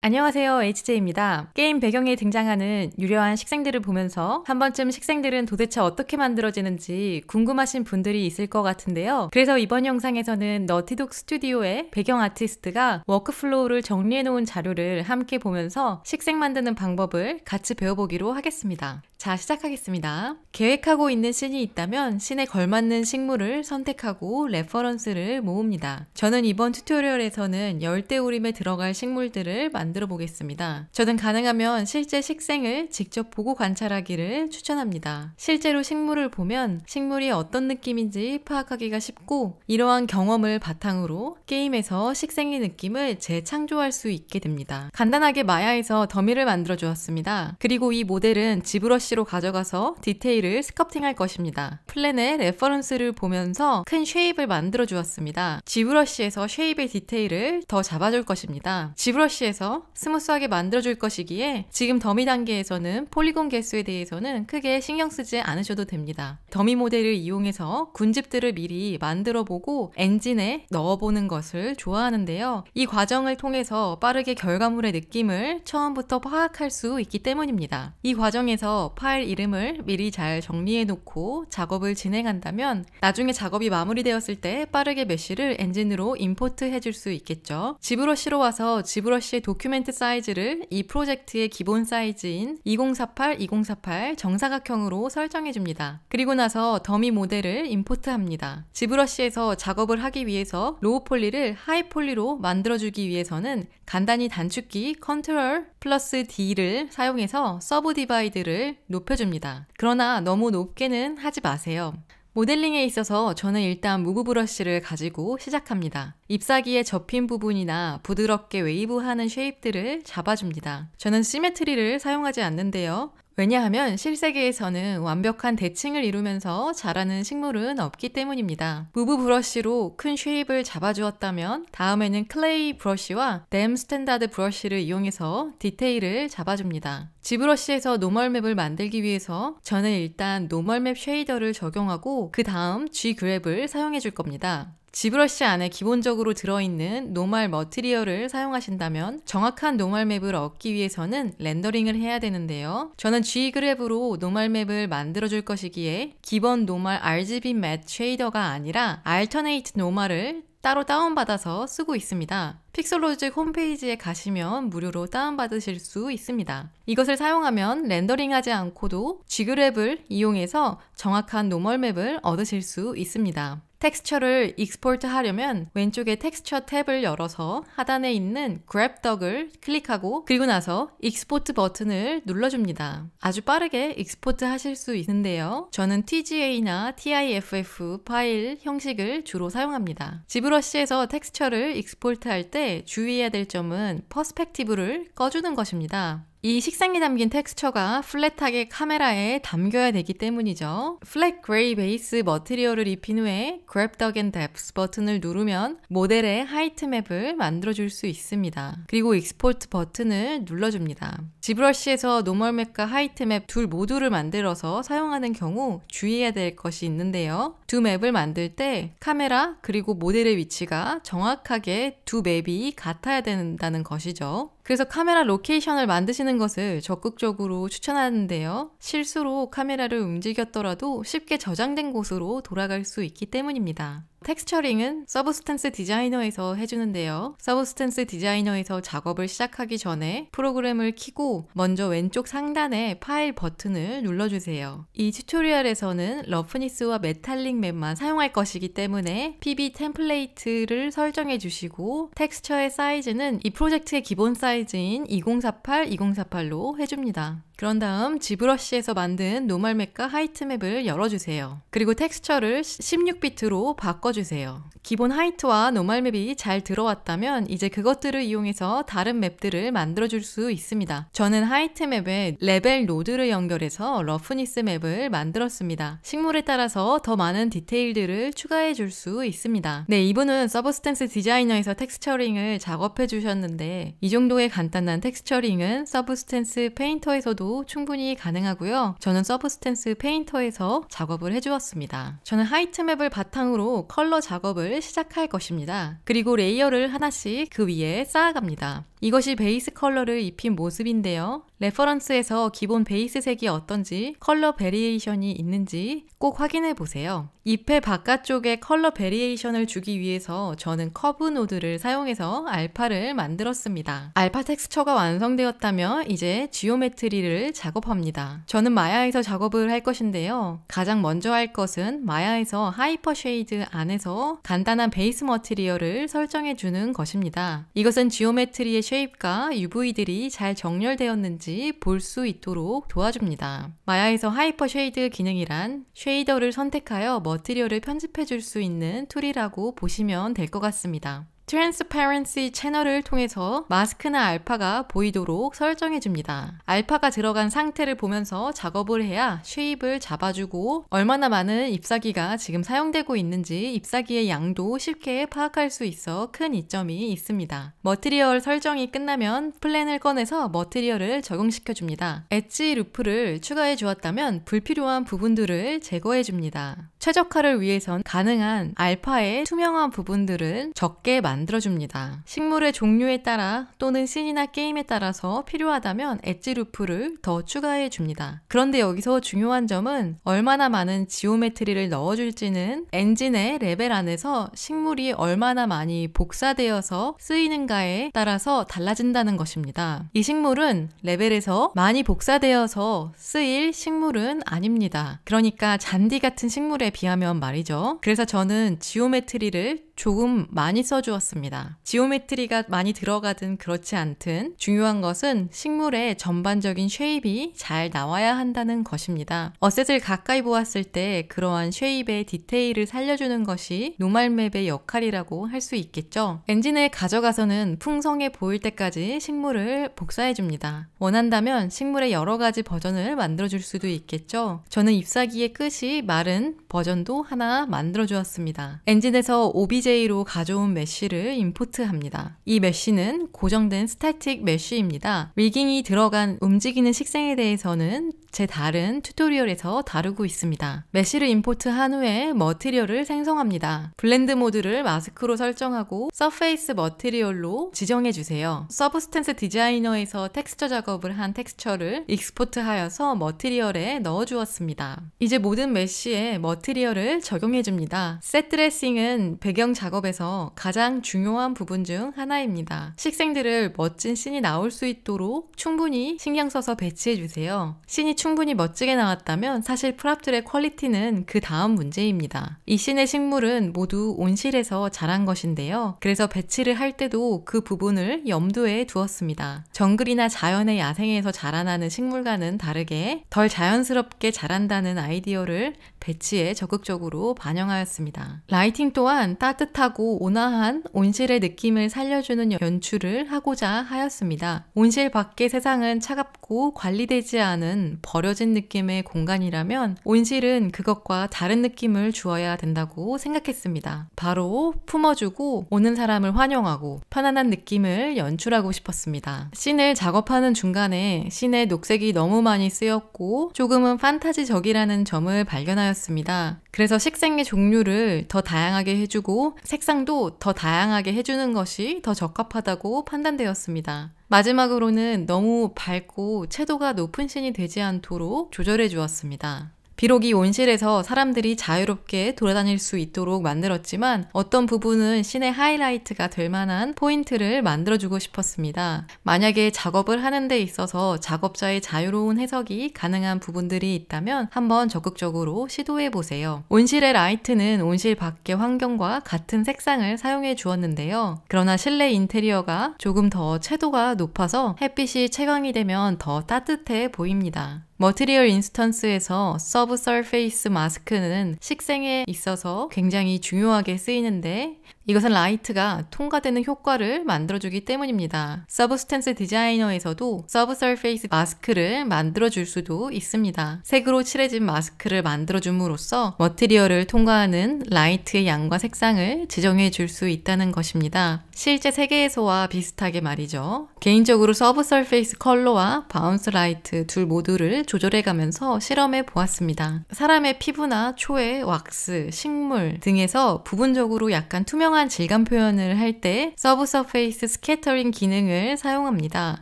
안녕하세요, HJ입니다. 게임 배경에 등장하는 유려한 식생들을 보면서 한 번쯤 식생들은 도대체 어떻게 만들어지는지 궁금하신 분들이 있을 것 같은데요. 그래서 이번 영상에서는 너티독 스튜디오의 배경 아티스트가 워크플로우를 정리해놓은 자료를 함께 보면서 식생 만드는 방법을 같이 배워보기로 하겠습니다. 자, 시작하겠습니다. 계획하고 있는 씬이 있다면 씬에 걸맞는 식물을 선택하고 레퍼런스를 모읍니다. 저는 이번 튜토리얼에서는 열대우림에 들어갈 식물들을 만들어 보겠습니다. 저는 가능하면 실제 식생을 직접 보고 관찰하기를 추천합니다. 실제로 식물을 보면 식물이 어떤 느낌인지 파악하기가 쉽고 이러한 경험을 바탕으로 게임에서 식생의 느낌을 재창조할 수 있게 됩니다. 간단하게 마야에서 더미를 만들어 주었습니다. 그리고 이 모델은 지브러쉬로 가져가서 디테일을 스culpting할 것입니다. 플랜의 레퍼런스를 보면서 큰 쉐입을 만들어 주었습니다. 지브러쉬에서 쉐입의 디테일을 더 잡아줄 것입니다. 지브러쉬에서 스무스하게 만들어줄 것이기에 지금 더미 단계에서는 폴리곤 개수에 대해서는 크게 신경 쓰지 않으셔도 됩니다. 더미 모델을 이용해서 군집들을 미리 만들어보고 엔진에 넣어보는 것을 좋아하는데요. 이 과정을 통해서 빠르게 결과물의 느낌을 처음부터 파악할 수 있기 때문입니다. 이 과정에서 파일 이름을 미리 잘 정리해놓고 작업을 진행한다면 나중에 작업이 마무리되었을 때 빠르게 메쉬를 엔진으로 임포트 해줄 수 있겠죠. 지브러쉬로 와서 지브러쉬의 도큐멘트 사이즈를 이 프로젝트의 기본 사이즈인 2048 정사각형으로 설정해줍니다. 그리고 나서 더미 모델을 임포트합니다. 지브러쉬에서 작업을 하기 위해서 로우 폴리를 하이 폴리로 만들어주기 위해서는 간단히 단축키 컨트롤 플러스 D를 사용해서 서브 디바이드를 높여줍니다. 그러나 너무 높게는 하지 마세요. 모델링에 있어서 저는 일단 무브 브러쉬를 가지고 시작합니다. 잎사귀의 접힌 부분이나 부드럽게 웨이브하는 쉐입들을 잡아줍니다. 저는 시메트리를 사용하지 않는데요. 왜냐하면 실세계에서는 완벽한 대칭을 이루면서 자라는 식물은 없기 때문입니다. 무브 브러쉬로 큰 쉐입을 잡아주었다면 다음에는 클레이 브러쉬와 댐 스탠다드 브러쉬를 이용해서 디테일을 잡아줍니다. 지브러쉬에서 노멀맵을 만들기 위해서 저는 일단 노멀맵 쉐이더를 적용하고 그 다음 G그랩을 사용해 줄 겁니다. 지브러쉬 안에 기본적으로 들어있는 노멀 머티리얼을 사용하신다면 정확한 노멀 맵을 얻기 위해서는 렌더링을 해야 되는데요. 저는 G그랩으로 노멀 맵을 만들어줄 것이기에 기본 노멀 RGB 맷 쉐이더가 아니라 Alternate 노멀을 따로 다운받아서 쓰고 있습니다. 픽셀로직 홈페이지에 가시면 무료로 다운받으실 수 있습니다. 이것을 사용하면 렌더링하지 않고도 G그랩을 이용해서 정확한 노멀 맵을 얻으실 수 있습니다. 텍스처를 익스포트 하려면 왼쪽에 텍스처 탭을 열어서 하단에 있는 Grab 덕을 클릭하고 그리고 나서 익스포트 버튼을 눌러줍니다. 아주 빠르게 익스포트 하실 수 있는데요. 저는 TGA나 TIFF 파일 형식을 주로 사용합니다. 지브러쉬에서 텍스처를 익스포트 할 때 주의해야 될 점은 퍼스펙티브를 꺼주는 것입니다. 이 식생이 담긴 텍스처가 플랫하게 카메라에 담겨야 되기 때문이죠. 플랫 그레이 베이스 머티리얼을 입힌 후에 Grab Dog and Depth 버튼을 누르면 모델의 하이트 맵을 만들어줄 수 있습니다. 그리고 익스포트 버튼을 눌러줍니다. 지브러쉬에서 노멀 맵과 하이트 맵 둘 모두를 만들어서 사용하는 경우 주의해야 될 것이 있는데요. 두 맵을 만들 때 카메라 그리고 모델의 위치가 정확하게 두 맵이 같아야 된다는 것이죠. 그래서 카메라 로케이션을 만드시는 것을 적극적으로 추천하는데요. 실수로 카메라를 움직였더라도 쉽게 저장된 곳으로 돌아갈 수 있기 때문입니다. 텍스처링은 서브스탄스 디자이너에서 해주는데요. 서브스탄스 디자이너에서 작업을 시작하기 전에 프로그램을 켜고 먼저 왼쪽 상단에 파일 버튼을 눌러주세요. 이 튜토리얼에서는 러프니스와 메탈릭 맵만 사용할 것이기 때문에 PB 템플레이트를 설정해 주시고 텍스처의 사이즈는 이 프로젝트의 기본 사이즈인 2048로 해줍니다. 그런 다음 지브러쉬에서 만든 노멀 맵과 하이트 맵을 열어주세요. 그리고 텍스처를 16비트로 바꿔주세요. 기본 하이트와 노멀 맵이 잘 들어왔다면 이제 그것들을 이용해서 다른 맵들을 만들어줄 수 있습니다. 저는 하이트 맵에 레벨 노드를 연결해서 러프니스 맵을 만들었습니다. 식물에 따라서 더 많은 디테일들을 추가해 줄 수 있습니다. 네, 이분은 서브스탄스 디자이너에서 텍스처링을 작업해 주셨는데 이 정도의 간단한 텍스처링은 서브스탄스 페인터에서도 충분히 가능하고요. 저는 서브스탄스 페인터에서 작업을 해주었습니다. 저는 하이트 맵을 바탕으로 컬러 작업을 시작할 것입니다. 그리고 레이어를 하나씩 그 위에 쌓아갑니다. 이것이 베이스 컬러를 입힌 모습인데요. 레퍼런스에서 기본 베이스 색이 어떤지 컬러 베리에이션이 있는지 꼭 확인해 보세요. 잎의 바깥쪽에 컬러 베리에이션을 주기 위해서 저는 커브 노드를 사용해서 알파를 만들었습니다. 알파 텍스처가 완성되었다면 이제 지오메트리를 작업합니다. 저는 마야에서 작업을 할 것인데요. 가장 먼저 할 것은 마야에서 하이퍼 쉐이드 안에서 간단한 베이스 머티리얼을 설정해 주는 것입니다. 이것은 지오메트리의 쉐입과 UV들이 잘 정렬되었는지 볼 수 있도록 도와줍니다. 마야에서 하이퍼 쉐이드 기능이란 쉐이더를 선택하여 머티리얼을 편집해 줄 수 있는 툴이라고 보시면 될 것 같습니다. 트랜스퍼런시 채널을 통해서 마스크나 알파가 보이도록 설정해 줍니다. 알파가 들어간 상태를 보면서 작업을 해야 쉐입을 잡아주고 얼마나 많은 잎사귀가 지금 사용되고 있는지 잎사귀의 양도 쉽게 파악할 수 있어 큰 이점이 있습니다. 머티리얼 설정이 끝나면 플랜을 꺼내서 머티리얼을 적용시켜 줍니다. 엣지 루프를 추가해 주었다면 불필요한 부분들을 제거해 줍니다. 최적화를 위해선 가능한 알파의 투명한 부분들은 적게 만들어줍니다. 식물의 종류에 따라 또는 씬이나 게임에 따라서 필요하다면 엣지 루프를 더 추가해 줍니다. 그런데 여기서 중요한 점은 얼마나 많은 지오메트리를 넣어줄지는 엔진의 레벨 안에서 식물이 얼마나 많이 복사되어서 쓰이는가에 따라서 달라진다는 것입니다. 이 식물은 레벨에서 많이 복사되어서 쓰일 식물은 아닙니다. 그러니까 잔디 같은 식물에 비하면 말이죠. 그래서 저는 지오메트리를 조금 많이 써주었습니다. 지오메트리가 많이 들어가든 그렇지 않든 중요한 것은 식물의 전반적인 쉐입이 잘 나와야 한다는 것입니다. 어셋을 가까이 보았을 때 그러한 쉐입의 디테일을 살려주는 것이 노멀맵의 역할이라고 할 수 있겠죠. 엔진을 가져가서는 풍성해 보일 때까지 식물을 복사해줍니다. 원한다면 식물의 여러 가지 버전을 만들어줄 수도 있겠죠. 저는 잎사귀의 끝이 마른 버전도 하나 만들어주었습니다. 엔진에서 OBJ로 가져온 메쉬를 임포트합니다. 이 메쉬는 고정된 스태틱 메쉬입니다. 리깅이 들어간 움직이는 식생에 대해서는 제 다른 튜토리얼에서 다루고 있습니다. 메쉬를 임포트한 후에 머티리얼을 생성합니다. 블렌드 모드를 마스크로 설정하고 서페이스 머티리얼로 지정해주세요. 서브스탠스 디자이너에서 텍스처 작업을 한 텍스처를 익스포트하여서 머티리얼에 넣어주었습니다. 이제 모든 메쉬에 머티리얼을 적용해줍니다. 셋 드레싱은 배경 작업에서 가장 중요한 부분 중 하나입니다. 식생들을 멋진 씬이 나올 수 있도록 충분히 신경 써서 배치해주세요. 씬이 충분히 멋지게 나왔다면 사실 프랍들의 퀄리티는 그 다음 문제입니다. 이 씬의 식물은 모두 온실에서 자란 것인데요. 그래서 배치를 할 때도 그 부분을 염두에 두었습니다. 정글이나 자연의 야생에서 자라나는 식물과는 다르게 덜 자연스럽게 자란다는 아이디어를 배치에 적극적으로 반영하였습니다. 라이팅 또한 따뜻하고 온화한 온실의 느낌을 살려주는 연출을 하고자 하였습니다. 온실 밖의 세상은 차갑고 관리되지 않은 버려진 느낌의 공간이라면 온실은 그것과 다른 느낌을 주어야 된다고 생각했습니다. 바로 품어주고 오는 사람을 환영하고 편안한 느낌을 연출하고 싶었습니다. 씬을 작업하는 중간에 씬의 녹색이 너무 많이 쓰였고 조금은 판타지적이라는 점을 발견하였습니다. 그래서 식생의 종류를 더 다양하게 해주고 색상도 더 다양하게 해주는 것이 더 적합하다고 판단되었습니다. 마지막으로는 너무 밝고 채도가 높은 씬이 되지 않도록 조절해 주었습니다. 비록 이 온실에서 사람들이 자유롭게 돌아다닐 수 있도록 만들었지만 어떤 부분은 씬의 하이라이트가 될 만한 포인트를 만들어주고 싶었습니다. 만약에 작업을 하는 데 있어서 작업자의 자유로운 해석이 가능한 부분들이 있다면 한번 적극적으로 시도해보세요. 온실의 라이트는 온실 밖의 환경과 같은 색상을 사용해 주었는데요. 그러나 실내 인테리어가 조금 더 채도가 높아서 햇빛이 채광이 되면 더 따뜻해 보입니다. 머티리얼 인스턴스에서 서브 서페이스 마스크는 식생에 있어서 굉장히 중요하게 쓰이는데 이것은 라이트가 통과되는 효과를 만들어주기 때문입니다. 서브스탠스 디자이너에서도 서브 서페이스 마스크를 만들어줄 수도 있습니다. 색으로 칠해진 마스크를 만들어줌으로써 머티리얼을 통과하는 라이트의 양과 색상을 지정해 줄 수 있다는 것입니다. 실제 세계에서와 비슷하게 말이죠. 개인적으로 서브 서페이스 컬러와 바운스 라이트 둘 모두를 조절해가면서 실험해 보았습니다. 사람의 피부나 초에 왁스, 식물 등에서 부분적으로 약간 투명한 투명한 질감 표현을 할 때 서브 서페이스 스캐터링 기능을 사용합니다.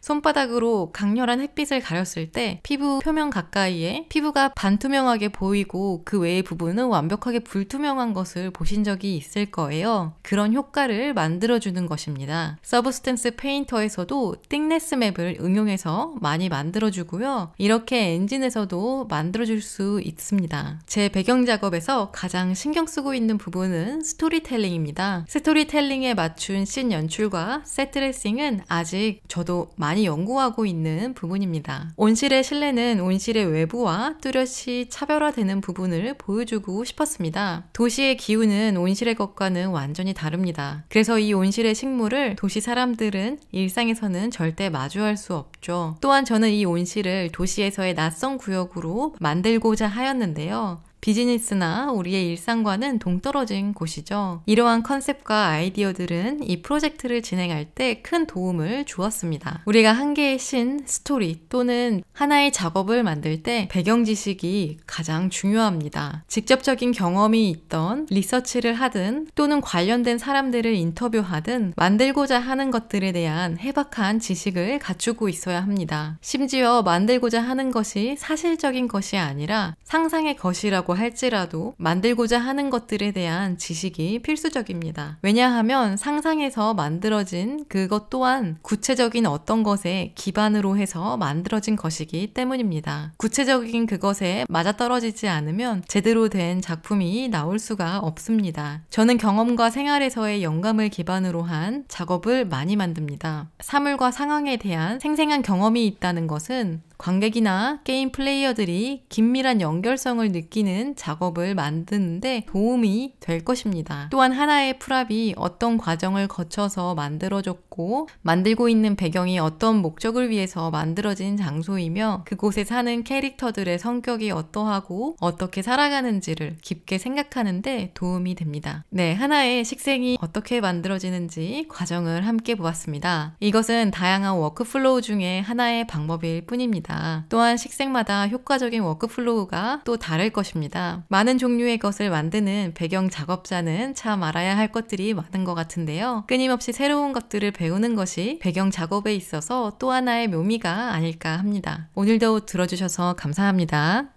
손바닥으로 강렬한 햇빛을 가렸을 때 피부 표면 가까이에 피부가 반투명하게 보이고 그 외의 부분은 완벽하게 불투명한 것을 보신 적이 있을 거예요. 그런 효과를 만들어주는 것입니다. 서브스탠스 페인터에서도 띵네스 맵을 응용해서 많이 만들어주고요. 이렇게 엔진에서도 만들어줄 수 있습니다. 제 배경 작업에서 가장 신경 쓰고 있는 부분은 스토리텔링입니다. 스토리텔링에 맞춘 씬 연출과 셋드레싱은 아직 저도 많이 연구하고 있는 부분입니다. 온실의 실내는 온실의 외부와 뚜렷이 차별화되는 부분을 보여주고 싶었습니다. 도시의 기후는 온실의 것과는 완전히 다릅니다. 그래서 이 온실의 식물을 도시 사람들은 일상에서는 절대 마주할 수 없죠. 또한 저는 이 온실을 도시에서의 낯선 구역으로 만들고자 하였는데요. 비즈니스나 우리의 일상과는 동떨어진 곳이죠. 이러한 컨셉과 아이디어들은 이 프로젝트를 진행할 때 큰 도움을 주었습니다. 우리가 한 개의 씬, 스토리 또는 하나의 작업을 만들 때 배경 지식이 가장 중요합니다. 직접적인 경험이 있던 리서치를 하든 또는 관련된 사람들을 인터뷰하든 만들고자 하는 것들에 대한 해박한 지식을 갖추고 있어야 합니다. 심지어 만들고자 하는 것이 사실적인 것이 아니라 상상의 것이라고 할지라도 만들고자 하는 것들에 대한 지식이 필수적입니다. 왜냐하면 상상에서 만들어진 그것 또한 구체적인 어떤 것에 기반으로 해서 만들어진 것이기 때문입니다. 구체적인 그것에 맞아떨어지지 않으면 제대로 된 작품이 나올 수가 없습니다. 저는 경험과 생활에서의 영감을 기반으로 한 작업을 많이 만듭니다. 사물과 상황에 대한 생생한 경험이 있다는 것은 관객이나 게임 플레이어들이 긴밀한 연결성을 느끼는 작업을 만드는데 도움이 될 것입니다. 또한 하나의 프랍이 어떤 과정을 거쳐서 만들어졌고 만들고 있는 배경이 어떤 목적을 위해서 만들어진 장소이며 그곳에 사는 캐릭터들의 성격이 어떠하고 어떻게 살아가는지를 깊게 생각하는데 도움이 됩니다. 네, 하나의 식생이 어떻게 만들어지는지 과정을 함께 보았습니다. 이것은 다양한 워크플로우 중에 하나의 방법일 뿐입니다. 또한 식생마다 효과적인 워크플로우가 또 다를 것입니다. 많은 종류의 것을 만드는 배경 작업자는 참 알아야 할 것들이 많은 것 같은데요. 끊임없이 새로운 것들을 배우는 것이 배경 작업에 있어서 또 하나의 묘미가 아닐까 합니다. 오늘도 들어주셔서 감사합니다.